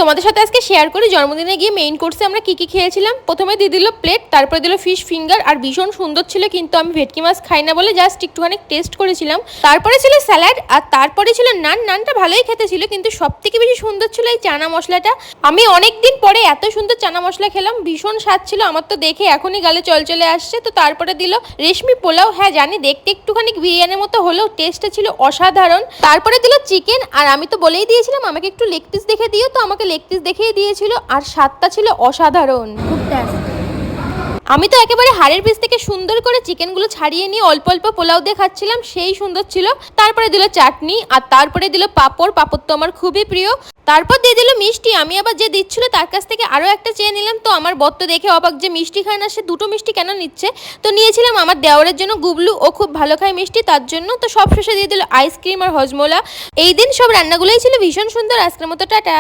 তোমাদের সাথে আজকে শেয়ার করি জন্মদিনে গিয়ে মেইন কোর্সে আমরা কি কি খেয়েছিলাম। প্রথমে দিয়ে দিল প্লেট, তারপরে দিল ফিশ ফিঙ্গার, আর ভীষণ সুন্দর ছিল, কিন্তু আমি ভেটকি মাছ খাই না বলে জাস্ট একটুখানি টেস্ট করেছিলাম। তারপরে ছিল স্যালাড, আর তারপরে ছিল নান। নানটা ভালোই খেতে ছিল, কিন্তু সব থেকে বেশি সুন্দর ছিল এই চানা মশলাটা। আমি অনেকদিন পরে এত সুন্দর চানা মশলা খেলাম, ভীষণ স্বাদ ছিল। আমার তো দেখে এখনই গালে চল চলে আসছে। তো তারপরে দিল রেশমি পোলাও। হ্যাঁ জানি দেখতে একটুখানি বিরিয়ানির মতো হলেও টেস্টটা ছিল অসাধারণ। তারপরে দিল চিকেন, আর আমি তো বলেই দিয়েছিলাম আমাকে একটু লেগ পিস দেখে দিও, তো আমাকে লেগ পিস দেখিয়ে দিয়েছিল, আর স্বাদটা ছিল অসাধারণ। আমি তো একেবারে হাড়ের পিস থেকে সুন্দর করে চিকেনগুলো ছাড়িয়ে নিয়ে অল্প অল্প পোলাও দিয়ে খাচ্ছিলাম, সেই সুন্দর ছিল। তারপরে দিল চাটনি, আর তারপরে দিল পাঁপড়। পাঁপড় তো আমার খুবই প্রিয়। তারপর দিয়ে দিল মিষ্টি। আমি আবার যে দিচ্ছিল তার কাছ থেকে আরও একটা চেয়ে নিলাম। তো আমার বর তো দেখে অবাক যে মিষ্টি খায় না, সে দুটো মিষ্টি কেন নিচ্ছে। তো নিয়েছিলাম আমার দেওয়ারের জন্য, গুবলু, ও খুব ভালো খায় মিষ্টি, তার জন্য। তো সব শেষে দিয়ে দিল আইসক্রিম আর হজমোলা। এই দিন সব রান্নাগুলোই ছিল ভীষণ সুন্দর। আজকের মতো টাটা।